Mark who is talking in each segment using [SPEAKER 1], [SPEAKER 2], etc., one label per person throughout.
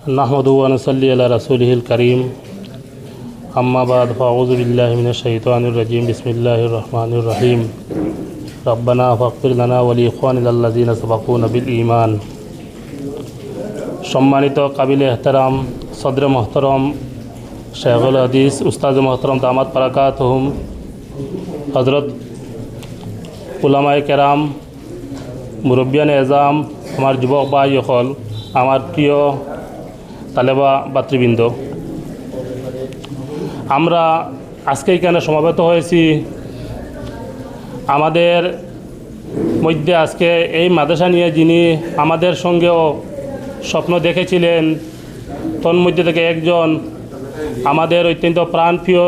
[SPEAKER 1] নাহমাদুহু ওয়া নুসাল্লি আলা রাসূলিহিল কারীম আম্মা বাদ ফাউযু বিল্লাহি মিনাশ শাইতানির রাজীম বিসমিল্লাহির রহমানির রহিম রব্বানা ফাগফির লানা ওয়া লিইখওয়ানিনাল্লাযীনা সাবাকুনা বিল ঈমান। সম্মানিত কাবিলে ইহতারাম সদরে মুহতারাম শাইখুল হাদিস উস্তাদ মুহতারাম দামাত বারাকাতুহুম হযরত উলামায়ে কেরাম মুরব্বিয়ানে এজাম, আমার যুবক ভাই সকল, আমার প্রিয় তালেবা ভাতৃবৃন্দ, আমরা আজকে এখানে সমাবেত হয়েছি। আমাদের মধ্যে আজকে এই মাদ্রাসা নিয়ে যিনি আমাদের সঙ্গেও স্বপ্ন দেখেছিলেন, তন্মধ্যে থেকে একজন আমাদের অত্যন্ত প্রাণপ্রিয়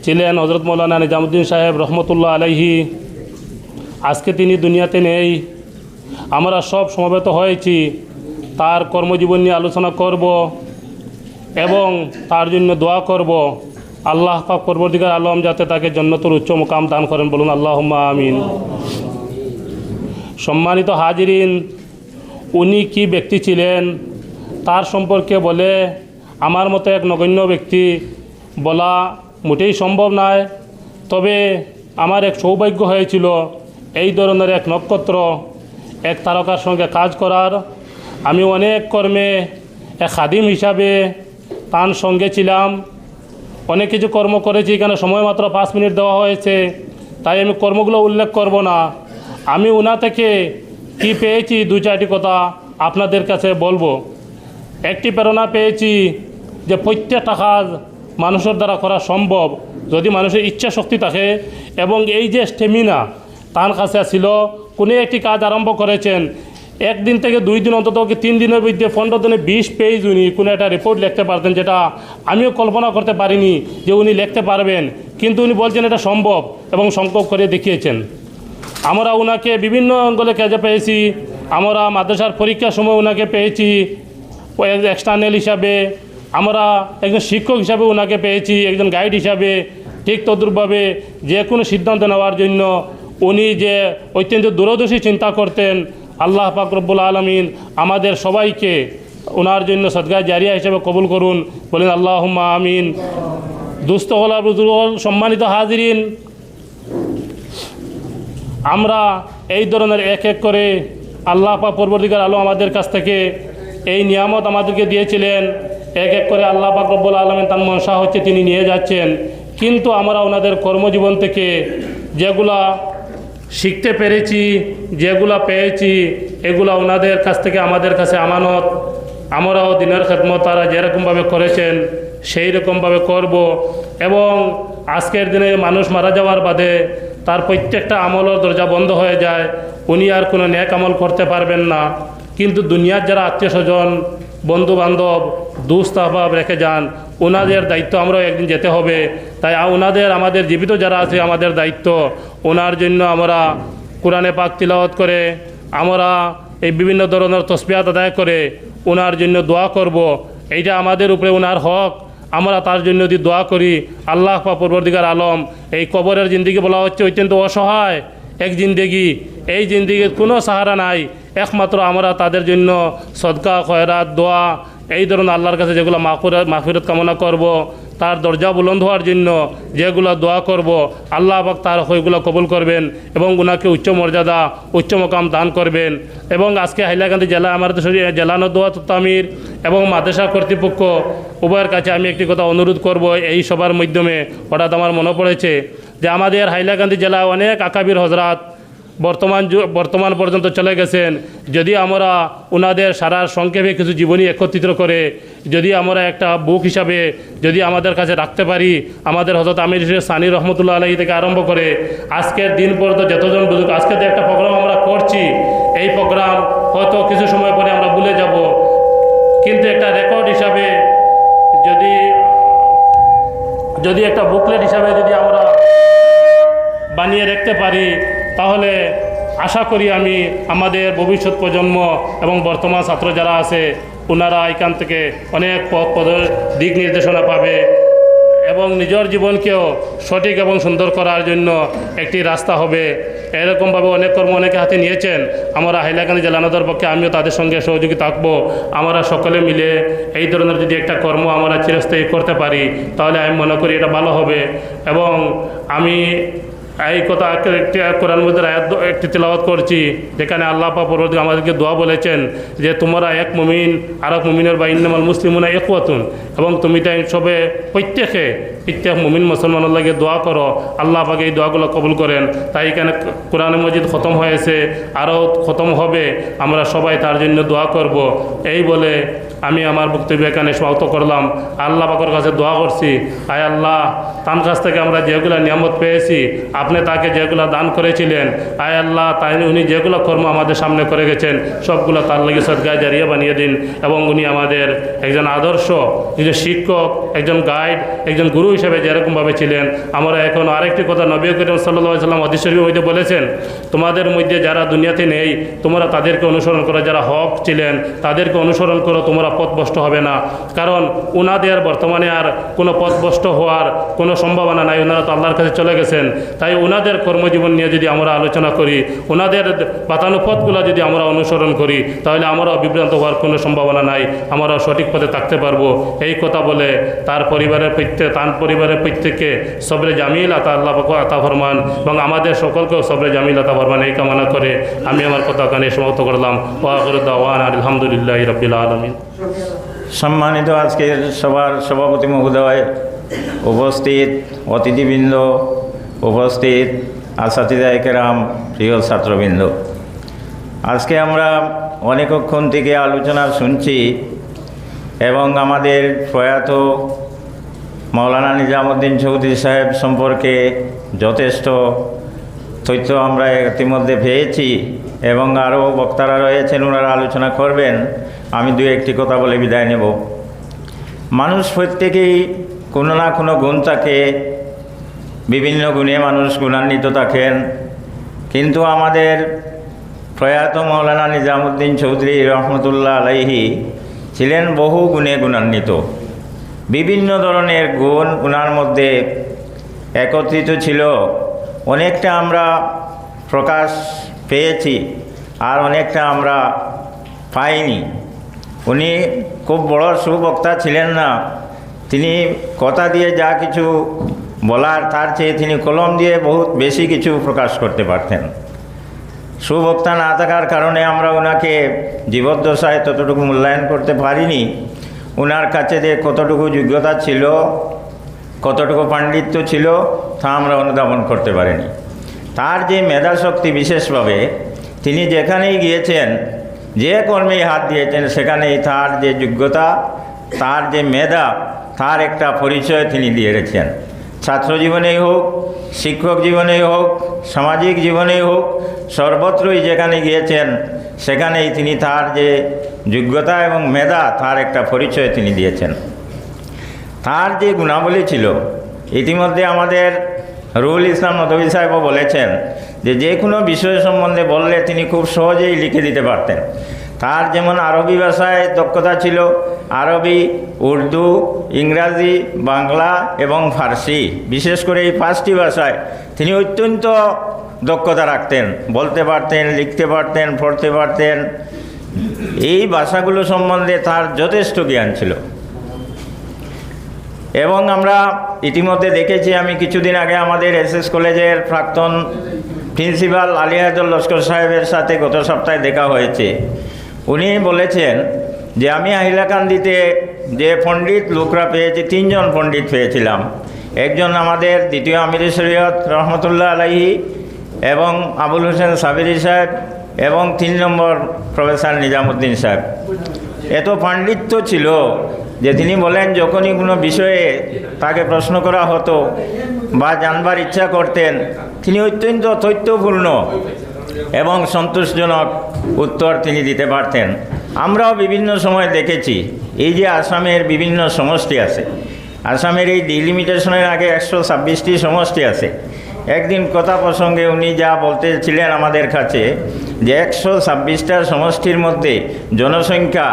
[SPEAKER 1] ছিলেন হযরত মৌলানা নিজামুদ্দিন সাহেব রহমতুল্লাহ আলাইহি। আজকে তিনি দুনিয়াতে নেই। আমরা সব সমবেত হয়েছি তার কর্মজীবন নিয়ে আলোচনা করব এবং তার জন্য দোয়া করব। আল্লাহ পাক পরবর্তীকার আলম যাতে তাকে জান্নাতুল উচ্চ মুকাম দান করেন, বলুন আল্লাহুম্মা আমিন। সম্মানিত হাজিরিন, উনি কি ব্যক্তি ছিলেন তার সম্পর্কে বলে আমার মতো এক নগণ্য ব্যক্তি বলা মোটেই সম্ভব নয়। তবে আমার এক সৌভাগ্য হয়েছিল এই ধরনের এক নক্ষত্র, এক তারকার সঙ্গে কাজ করার। আমি অনেক কর্মে এক খাদিম হিসাবে তার সঙ্গে ছিলাম, অনেক কিছু কর্ম করেছি। এখানে সময় মাত্র 5 মিনিট দেওয়া হয়েছে, তাই আমি কর্মগুলো উল্লেখ করব না। আমি ওনা থেকে কি পেয়েছি 2-4টি কথা আপনাদের কাছে বলবো। একটি প্রেরণা পেয়েছি যে প্রত্যেকটা কাজ মানুষের দ্বারা করা সম্ভব যদি মানুষের ইচ্ছা শক্তি থাকে এবং এই যে স্টেমিনা তার কাছে ছিল। কোনো একটি কাজ আরম্ভ করেছেন, 1 দিন থেকে 2 দিন, অন্তত 3 দিনের মধ্যে 15 দিনে 20 পেজ উনি কোনো একটা রিপোর্ট লিখতে পারতেন, যেটা আমিও কল্পনা করতে পারিনি যে উনি লিখতে পারবেন। কিন্তু উনি বলছেন এটা সম্ভব এবং সংকল্প করে দেখিয়েছেন। আমরা ওনাকে বিভিন্ন অঙ্গলে কাজে পেয়েছি। আমরা মাদ্রাসার পরীক্ষার সময় ওনাকে পেয়েছি এক্সটার্নাল হিসাবে, আমরা একজন শিক্ষক হিসাবে ওনাকে পেয়েছি, একজন গাইড হিসাবে। ঠিক তদ্রূপভাবে যে কোনো সিদ্ধান্ত নেওয়ার জন্য উনি যে অত্যন্ত দূরদর্শী চিন্তা করতেন, আল্লাহ পাক রব্বুল আলামিন আমাদের সবাইকে ওনার জন্য সদকায়ে জারিয়া হিসেবে কবুল করুন, বলেন আল্লাহুম্মা আমিন। দুস্থ হল বুজুর্গ, সম্মানিত হাজিরিন, আমরা এই ধরনের এক এক করে আল্লাহ পাক পরবর্তীকার আলম আমাদের কাছ থেকে এই নিয়ামত আমাদেরকে দিয়েছিলেন। এক এক করে আল্লাহ পাক রব্বুল আলামিন তার মনসা হচ্ছে তিনি নিয়ে যাচ্ছেন। কিন্তু আমরা ওনাদের কর্মজীবন থেকে যেগুলা শিখতে পেরেছি, যেগুলা পেয়েছি, এগুলা ওনাদের কাছ থেকে আমাদের কাছে আমানত। আমরাও দিনের খেদমত তারা যেরকমভাবে করেছেন সেই রকমভাবে করব। এবং আজকের দিনে মানুষ মারা যাওয়ার বাদে তার প্রত্যেকটা আমলের দরজা বন্ধ হয়ে যায়, উনি আর কোনো নেক আমল করতে পারবেন না। কিন্তু দুনিয়ার যারা আত্মীয় স্বজন, বন্ধু বান্ধব, দুস্থ আহবাব রেখে যান, ওনাদের দায়িত্ব আমরাও একদিন যেতে হবে। তাই ওনাদের, আমাদের জীবিত যারা আছে আমাদের দায়িত্ব, ওনার জন্য আমরা কোরআনে পাক তিলাওয়াত করে, আমরা এই বিভিন্ন ধরনের তসবিহাত আদায় করে ওনার জন্য দোয়া করব। এইটা আমাদের উপরে ওনার হক। আমরা তার জন্য যদি দোয়া করি, আল্লাহ পাক পরবর্তীকার আলম, এই কবরের জিন্দেগি বলা হচ্ছে অত্যন্ত অসহায় এক জিন্দেগি, এই জিন্দেগির কোনো সাহারা নাই, একমাত্র আমরা তাদের জন্য সদকা, খয়রাত, দোয়া, এই ধরনের আল্লাহর কাছে যেগুলো মাগফিরাত কামনা করব, তার দরজা বুলন্দ হওয়ার জন্য যেগুলো দোয়া করব, আল্লাহ পাক তার ওইগুলো কবুল করবেন এবং ওনাকে উচ্চ মর্যাদা, উচ্চ মকাম দান করবেন। এবং আজকে হাইলাকান্দি জেলা আমাদের জেলা নদওয়াত তামির এবং মাদ্রাসা কর্তৃপক্ষ উভয়ের কাছে আমি একটি কথা অনুরোধ করব। এই সবার মাধ্যমে হঠাৎ আমার মনে পড়েছে যে আমাদের হাইলাকান্দি জেলায় অনেক আকাবির হজরত বর্তমান পর্যন্ত চলে গেছেন। যদি আমরা ওনাদের সারার সংক্ষেপে কিছু জীবনী একত্রিত করে যদি আমরা একটা বুক হিসাবে যদি আমাদের কাছে রাখতে পারি, আমাদের হযরত আমির সানি রহমতুল্লাহ আলাইহি থেকে আরম্ভ করে আজকের দিন পর্যন্ত যতজন বুজুর্গ, আজকে যে একটা প্রোগ্রাম আমরা করছি, এই প্রোগ্রাম হয়তো কিছু সময় পরে আমরা ভুলে যাব, কিন্তু একটা রেকর্ড হিসাবে যদি একটা বুকলেট হিসাবে যদি আমরা বানিয়ে রাখতে পারি, তাহলে আশা করি আমি আমাদের ভবিষ্যৎ প্রজন্ম এবং বর্তমান ছাত্র যারা আছে ওনারা এখান থেকে অনেক পদের দিক নির্দেশনা পাবে এবং নিজের জীবনকেও সঠিক এবং সুন্দর করার জন্য একটি রাস্তা হবে। এরকমভাবে অনেক কর্ম অনেকে হাতে নিয়েছেন। আমরা হাইলাকান্দি জেলা আনাদার পক্ষে আমিও তাদের সঙ্গে সহযোগী থাকবো। আমরা সকলে মিলে এই ধরনের যদি একটা কর্ম আমরা চিরস্থায়ী করতে পারি তাহলে আমি মনে করি এটা ভালো হবে। এবং আমি এই কথা একটি কোরআন মধ্যে আয়াত একটি তেলাওয়াত করছি, যেখানে আল্লাহ পাক পরবর্তীতে আমাদেরকে দোয়া বলেছেন যে তোমরা এক মুমিন আর এক মুমিনের বা ইন্নামাল মুসলিমুনা ইখওয়াতুন, এবং তুমি তাই সবে প্রত্যেক মুমিন মুসলমানের লাগে দোয়া করো, আল্লাহ পাক এই দোয়াগুলো কবুল করেন। তাই এখানে কোরআন মজিদ খতম হয়েছে, আরও খতম হবে, আমরা সবাই তার জন্য দোয়া করব। এই বলে আমি আমার বক্তব্য এখানে সমাপ্ত করলাম। আল্লাহ পাকের কাছে দোয়া করছি, আয় আল্লাহ, তার কাছ থেকে আমরা যেগুলো নিয়ামত পেয়েছি, আপনি তাকে যেগুলো দান করেছিলেন, আয় আল্লাহ, তাই উনি যেগুলো কর্ম আমাদের সামনে করে গেছেন সবগুলো তার লাগে সদকায়ে জারিয়া বানিয়ে দিন। এবং উনি আমাদের একজন আদর্শ, একজন শিক্ষক, একজন গাইড, একজন গুরু হিসেবে যেরকমভাবে ছিলেন। আমরা এখন আরেকটি কথা নবী করিম সাল্লাল্লাহু আলাইহি ওয়াসাল্লাম হাদিস শরীফের মধ্যে বলেছেন, তোমাদের মধ্যে যারা দুনিয়াতে নেই তোমরা তাদেরকে অনুসরণ করো, যারা হক ছিলেন তাদেরকে অনুসরণ করো, তোমরা পথভ্রষ্ট হবে না। কারণ ওনাদের বর্তমানে আর কোনো পথভ্রষ্ট হওয়ার কোনো সম্ভাবনা নাই, ওনারা তো আল্লাহর কাছে চলে গেছেন। তাই ওনাদের কর্মজীবন নিয়ে যদি আমরা আলোচনা করি, ওনাদের বাতানো পথগুলো যদি আমরা অনুসরণ করি, তাহলে আমরাও বিভ্রান্ত হওয়ার কোনো সম্ভাবনা নাই, আমরা সঠিক পথে থাকতে পারবো। এই কথা বলে তার পরিবারের প্রত্যেককে সবরে জামিল আল্লাহ আতা ফরমান, এবং আমাদের সকলকেও সবরে জামিল আতা ফরমান, এই কামনা করে আমি আমার কথা কানে সমাপ্ত করলাম। ওয়া আখিরু দাওয়ানা আলহামদুলিল্লাহি রাব্বিল আলামিন।
[SPEAKER 2] সম্মানিত আজকের সবার সভাপতি মহোদয়, উপস্থিত অতিথিবৃন্দ, উপস্থিত আসাতিদায়ে কেরাম, প্রিয় ছাত্রবৃন্দ, আজকে আমরা অনেকক্ষণ থেকে আলোচনা শুনছি এবং আমাদের প্রয়াত মাওলানা নিজামুদ্দিন চৌধুরী সাহেব সম্পর্কে যথেষ্ট তথ্য আমরা ইতিমধ্যে পেয়েছি এবং আরও বক্তারা রয়েছেন, ওনারা আলোচনা করবেন। আমি দু একটি কথা বলে বিদায় নেব। মানুষ প্রত্যেকেই কোনো না কোনো গুণ থাকে, বিভিন্ন গুণে মানুষ গুণান্বিত থাকেন, কিন্তু আমাদের প্রয়াত মাওলানা নিজামুদ্দিন চৌধুরী রহমতুল্লাহ আলাইহি ছিলেন বহু গুণে গুণান্বিত। বিভিন্ন ধরনের গুণ ওনার মধ্যে একত্রিত ছিল। অনেকটা আমরা প্রকাশ পেয়েছি আর অনেকটা আমরা পাইনি। উনি খুব বড় সুবক্তা ছিলেন না, তিনি কথা দিয়ে যা কিছু বলার তার চেয়ে তিনি কলম দিয়ে বহুত বেশি কিছু প্রকাশ করতে পারতেন। সুবক্তা না থাকার কারণে আমরা ওনাকে জীবদ্দশায় ততটুকু মূল্যায়ন করতে পারিনি। ওনার কাছে যে কতটুকু যোগ্যতা ছিল, কতটুকু পাণ্ডিত্য ছিল, তা আমরা অনুধাবন করতে পারিনি। তার যে মেধাশক্তি, বিশেষভাবে তিনি যেখানেই গিয়েছেন, যে কর্মেই হাত দিয়েছেন, সেখানেই তার যে যোগ্যতা, তার যে মেধা, তার একটা পরিচয় তিনি দিয়ে রেখেছেন। ছাত্র জীবনেই হোক, শিক্ষক জীবনেই হোক, সামাজিক জীবনেই হোক, সর্বত্রই যেখানে গিয়েছেন সেখানেই তিনি তার যে যোগ্যতা এবং মেধা, তার একটা পরিচয় তিনি দিয়েছেন। তার যে গুণাবলী ছিল, ইতিমধ্যে আমাদের রুহুল ইসলাম নদভী সাহেবও বলেছেন যে কোনো বিষয় সম্বন্ধে বললে তিনি খুব সহজেই লিখে দিতে পারতেন। তার যেমন আরবি ভাষায় দক্ষতা ছিল, আরবি, উর্দু, ইংরাজি, বাংলা এবং ফার্সি, বিশেষ করে এই 5টি ভাষায় তিনি অত্যন্ত দক্ষতা রাখতেন, বলতে পারতেন, লিখতে পারতেন, পড়তে পারতেন। এই ভাষাগুলো সম্বন্ধে তার যথেষ্ট জ্ঞান ছিল। এবং আমরা ইতিমধ্যে দেখেছি, আমি কিছুদিন আগে আমাদের এসএস কলেজের প্রাক্তন প্রিন্সিপাল আলী হায়দর লস্কর সাহেবের সাথে গত সপ্তাহে দেখা হয়েছে। উনি বলেছেন যে আমি হাইলাকান্দিতে যে পণ্ডিত লোকরা পেয়েছি, 3 জন পণ্ডিত পেয়েছিলাম। একজন আমাদের দ্বিতীয় আমির শরীয়ত রহমতুল্লাহ আলাইহি এবং আবুল হোসেন সাবিরি সাহেব, এবং 3 নম্বর প্রফেসর নিজামুদ্দিন সাহেব। এত পাণ্ডিত্য ছিল যে তিনি বলেন যখনই কোনো বিষয়ে তাকে প্রশ্ন করা হতো বা জানবার ইচ্ছা করতেন, তিনি অত্যন্ত তথ্যপূর্ণ এবং সন্তোষজনক উত্তর তিনি দিতে পারতেন। আমরাও বিভিন্ন সময় দেখেছি, এই যে আসামের বিভিন্ন সমষ্টি আছে, আসামের এই ডিলিমিটেশনের আগে 126টি সমষ্টি আছে। একদিন কথা প্রসঙ্গে উনি যা বলতেছিলেন আমাদের কাছে যে 126টা সমষ্টির মধ্যে জনসংখ্যা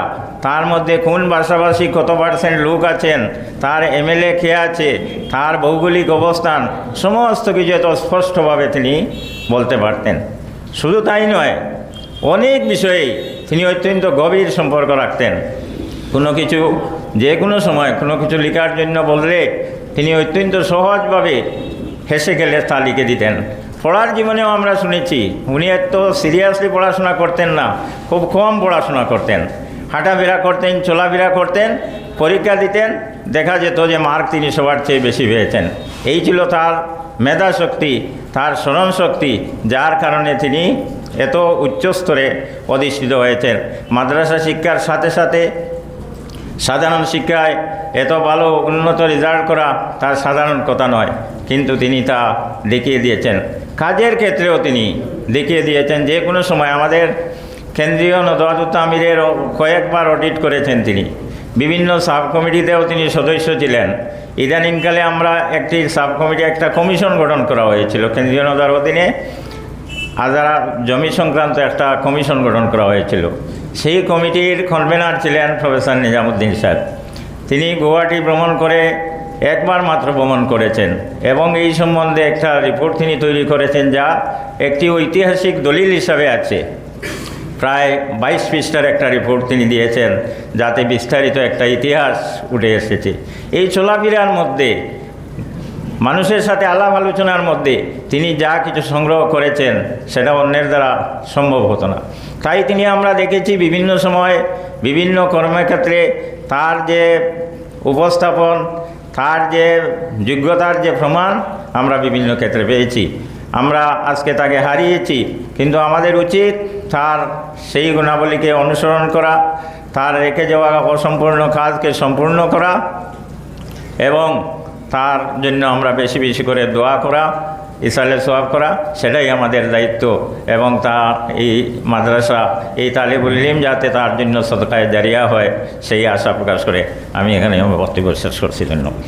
[SPEAKER 2] তার মধ্যে কোন ভাষাভাষী কত পার্সেন্ট লোক আছেন, তার এমএলএ কে আছে, তার ভৌগোলিক অবস্থান, সমস্ত কিছু এত স্পষ্টভাবে তিনি বলতে পারতেন। শুধু তাই নয়, অনেক বিষয়েই তিনি অত্যন্ত গভীর সম্পর্ক রাখতেন। কোনো কিছু যে কোনো সময় কোনো কিছু লেখার জন্য বললে তিনি অত্যন্ত সহজভাবে হেসে খেলে তা লিখে দিতেন। পড়ার জীবনেও আমরা শুনেছি উনি এত সিরিয়াসলি পড়াশোনা করতেন না, খুব কম পড়াশোনা করতেন, হাঁটাফেরা করতেন, চলাফেরা করতেন, পরীক্ষা দিতেন, দেখা যেত যে মার্ক তিনি সবার চেয়ে বেশি পেয়েছেন। এই ছিল তার মেধা শক্তি, তার স্মরণ শক্তি, যার কারণে তিনি এত উচ্চস্তরে অধিষ্ঠিত হয়েছেন। মাদ্রাসা শিক্ষার সাথে সাথে সাধারণ শিক্ষায় এত ভালো উন্নত রেজাল্ট করা তার সাধারণ কথা নয়, কিন্তু তিনি তা দেখিয়ে দিয়েছেন। কাজের ক্ষেত্রেও তিনি দেখিয়ে দিয়েছেন। যে কোনো সময় আমাদের কেন্দ্রীয় নদওয়াতুত তামিরের কয়েকবার অডিট করেছেন তিনি, বিভিন্ন সাব কমিটিতেও তিনি সদস্য ছিলেন। ইদানিংকালে আমরা একটি সাব কমিটি, একটা কমিশন গঠন করা হয়েছিল কেন্দ্রীয় নদওয়ার অধীনে, আজারা জমি সংক্রান্ত একটা কমিশন গঠন করা হয়েছিল। সেই কমিটির কনভেনার ছিলেন প্রফেসর নিজামুদ্দিন সাহেব। তিনি গুয়াহাটি ভ্রমণ করে একবার মাত্র ভ্রমণ করেছেন এবং এই সম্বন্ধে একটা রিপোর্ট তিনি তৈরি করেছেন, যা একটি ঐতিহাসিক দলিল হিসাবে আছে। প্রায় 22 পৃষ্ঠার একটা রিপোর্ট তিনি দিয়েছেন, যাতে বিস্তারিত একটা ইতিহাস উঠে এসেছে। এই চলাফেরার মধ্যে, মানুষের সাথে আলাপ আলোচনার মধ্যে তিনি যা কিছু সংগ্রহ করেছেন সেটা অন্যের দ্বারা সম্ভব হতো না। তাই তিনি আমরা দেখেছি বিভিন্ন সময় বিভিন্ন কর্মক্ষেত্রে তার যে উপস্থাপন, তার যে যোগ্যতার যে প্রমাণ আমরা বিভিন্ন ক্ষেত্রে পেয়েছি। আমরা আজকে তাকে হারিয়েছি, কিন্তু আমাদের উচিত তার সেই গুণাবলীকে অনুসরণ করা, তার রেখে যাওয়া অসম্পূর্ণ কাজকে সম্পূর্ণ করা এবং তার জন্য আমরা বেশি বেশি করে দোয়া করা, ইসালে সোয়াব করা, সেটাই আমাদের দায়িত্ব। এবং তা এই মাদ্রাসা, এই তালিবুল ইলম যাতে তার জন্য সদকায়ে জারিয়া হয়, সেই আশা প্রকাশ করে আমি এখানে বক্তব্য শেষ করছি। ধন্যবাদ।